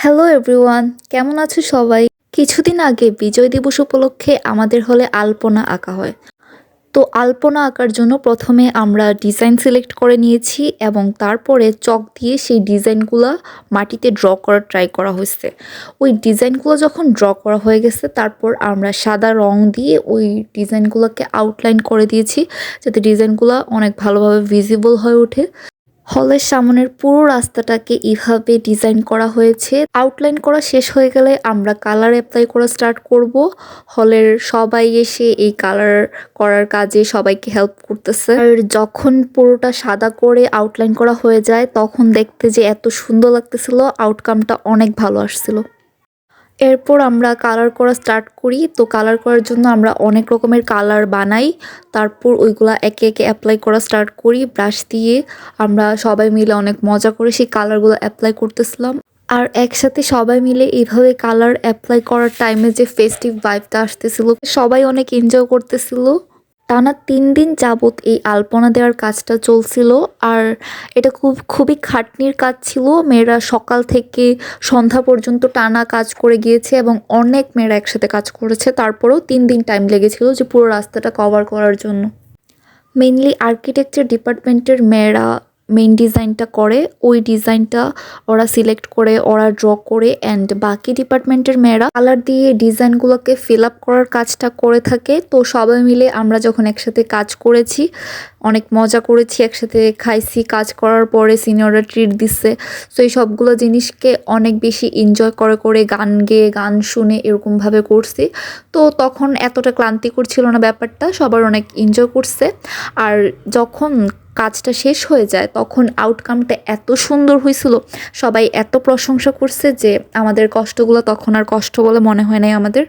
Hello everyone, কেমন আছো সবাই? কিছুদিন আগে বিজয় দিবস উপলক্ষে আমাদের হলে আলপনা আঁকা হয়। তো আলপনা আঁকার জন্য প্রথমে আমরা ডিজাইন সিলেক্ট করে নিয়েছি এবং তারপরে চক দিয়ে সেই ডিজাইনগুলা মাটিতে ড্র করার ট্রাই করা হয়েছে। ওই ডিজাইনগুলো যখন ড্র করা হয়ে গেছে তারপর আমরা সাদা রং দিয়ে ওই ডিজাইনগুলোকে আউটলাইন করে দিয়েছি যাতে ডিজাইনগুলো অনেক ভালোভাবে ভিজিবল হয়ে ওঠে। হলের সামনের পুরো রাস্তাটাকে এভাবে ডিজাইন করা হয়েছে। আউটলাইন করা শেষ হয়ে গেলে আমরা কালার অ্যাপ্লাই করা স্টার্ট করব। হলের সবাই এসে এই কালার করার কাজে সবাইকে হেল্প করতেছে। আর যখন পুরোটা সাদা করে আউটলাইন করা হয়ে যায় তখন দেখতে যে এত সুন্দর লাগতেছিল, আউটকামটা অনেক ভালো আসছিল। এরপর আমরা কালার করা স্টার্ট করি। তো কালার করার জন্য আমরা অনেক রকমের কালার বানাই, তারপর ওইগুলা একে একে অ্যাপ্লাই করা স্টার্ট করি ব্রাশ দিয়ে। আমরা সবাই মিলে অনেক মজা করে সেই কালারগুলো অ্যাপ্লাই করতেছিলাম। আর একসাথে সবাই মিলে এইভাবে কালার অ্যাপ্লাই করার টাইমে যে ফেস্টিভ ভাইবটা আসতেছিল, সবাই অনেক এনজয় করতেছিল। টানা ৩ দিন যাবৎ এই আলপনা দেওয়ার কাজটা চলছিল। আর এটা খুবই খাটনির কাজ ছিল। মেয়েরা সকাল থেকে সন্ধ্যা পর্যন্ত টানা কাজ করে গিয়েছে এবং অনেক মেয়েরা একসাথে কাজ করেছে। তারপরেও ৩ দিন টাইম লেগেছিল যে পুরো রাস্তাটা কভার করার জন্য। মেইনলি আর্কিটেকচার ডিপার্টমেন্টের মেয়েরা মেইন ডিজাইনটা করে, ওই ডিজাইনটা ওরা সিলেক্ট করে, ওরা ড্র করে, অ্যান্ড বাকি ডিপার্টমেন্টের মেয়েরা কালার দিয়ে ডিজাইনগুলোকে ফিল আপ করার কাজটা করে থাকে। তো সবাই মিলে আমরা যখন একসাথে কাজ করেছি অনেক মজা করেছি, একসাথে খাইছি, কাজ করার পরে সিনিয়ররা ট্রিট দিচ্ছে। সো এই সবগুলো জিনিসকে অনেক বেশি এনজয় করে করে গান গেয়ে গান শুনে এরকমভাবে করছি। তো তখন এতটা ক্লান্তিকর ছিল না ব্যাপারটা, সবার অনেক এনজয় করছে। আর যখন কাজটা শেষ হয়ে যায় তখন আউটকামটা এত সুন্দর হয়েছিল, সবাই এত প্রশংসা করছে যে আমাদের কষ্টগুলো তখন আর কষ্ট বলে মনে হয় নাই আমাদের।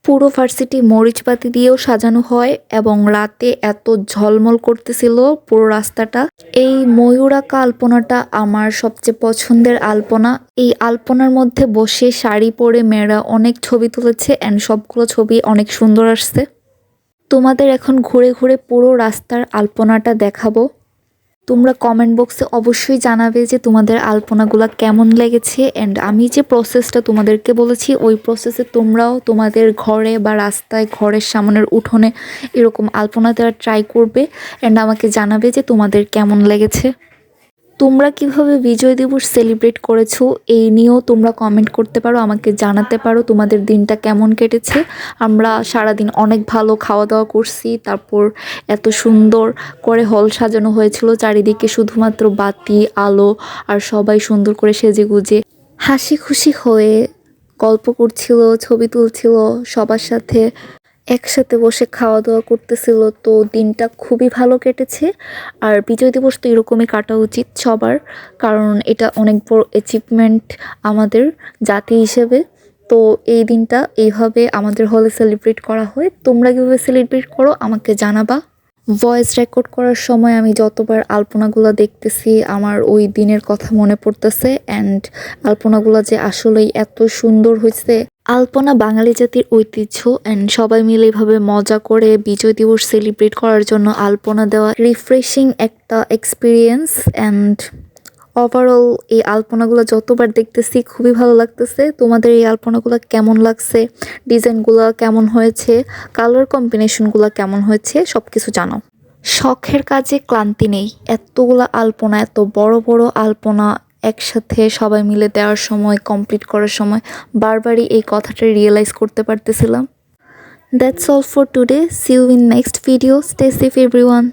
পুরো ভার্সিটি মরিচবাতি দিয়েও সাজানো হয় এবং রাতে এত ঝলমল করতেছিল পুরো রাস্তাটা। এই ময়ূরাকা আলপনাটা আমার সবচেয়ে পছন্দের আলপনা। এই আলপনার মধ্যে বসে শাড়ি পরে মেয়েরা অনেক ছবি তুলেছে অ্যান্ড সবগুলো ছবি অনেক সুন্দর আসছে। তোমাদের এখন ঘুরে ঘুরে পুরো রাস্তার আলপনাটা দেখাবো। তোমরা কমেন্ট বক্সে অবশ্যই জানাবে যে তোমাদের আলপনাগুলো কেমন লেগেছে। অ্যান্ড আমি যে প্রসেসটা তোমাদেরকে বলেছি ওই প্রসেসে তোমরাও তোমাদের ঘরে বা রাস্তায়, ঘরের সামনের উঠোনে এরকম আলপনা দেওয়ার ট্রাই করবে অ্যান্ড আমাকে জানাবে যে তোমাদের কেমন লেগেছে। তোমরা কিভাবে বিজয় দিবস সেলিব্রেট করেছো এই নিয়েও তোমরা কমেন্ট করতে পারো, আমাকে জানাতে পারো তোমাদের দিনটা কেমন কেটেছে। আমরা সারাদিন অনেক ভালো খাওয়া দাওয়া করছি, তারপর এত সুন্দর করে হল সাজানো হয়েছিল, চারিদিকে শুধুমাত্র বাতি আলো আর সবাই সুন্দর করে সেজে গুজে হাসি খুশি হয়ে গল্প করছিল, ছবি তুলছিল, সবার সাথে একসাথে বসে খাওয়া দাওয়া করতেছিল। তো দিনটা খুবই ভালো কেটেছে। আর বিজয় দিবস তো এরকমই কাটা উচিত সবার, কারণ এটা অনেক বড় অ্যাচিভমেন্ট আমাদের জাতি হিসেবে। তো এই দিনটা এইভাবে আমাদের হলে সেলিব্রেট করা হয়। তোমরা কীভাবে সেলিব্রেট করো আমাকে জানাবা। ভয়েস রেকর্ড করার সময় আমি যতবার আলপনাগুলো দেখতেছি আমার ওই দিনের কথা মনে পড়তেছে। অ্যান্ড আলপনাগুলো যে আসলেই এত সুন্দর হয়েছে। আলপনা বাঙালি জাতির ঐতিহ্য অ্যান্ড সবাই মিলে এভাবে মজা করে বিজয় দিবস সেলিব্রেট করার জন্য আলপনা দেওয়া রিফ্রেশিং একটা এক্সপিরিয়েন্স। অ্যান্ড ওভারঅল এই আলপনাগুলো যতবার দেখতেছি খুবই ভালো লাগতেছে। তোমাদের এই আলপনাগুলো কেমন লাগছে, ডিজাইনগুলো কেমন হয়েছে, কালার কম্বিনেশনগুলো কেমন হয়েছে সব কিছু জানাও। শখের কাজে ক্লান্তি নেই। এতগুলো আলপনা, এত বড় বড় আলপনা একসাথে সবাই মিলে দেওয়ার সময়, কমপ্লিট করার সময় বারবারই এই কথাটা রিয়েলাইজ করতে পারতেছিলাম। That's all for today. See you in next video. Stay safe everyone.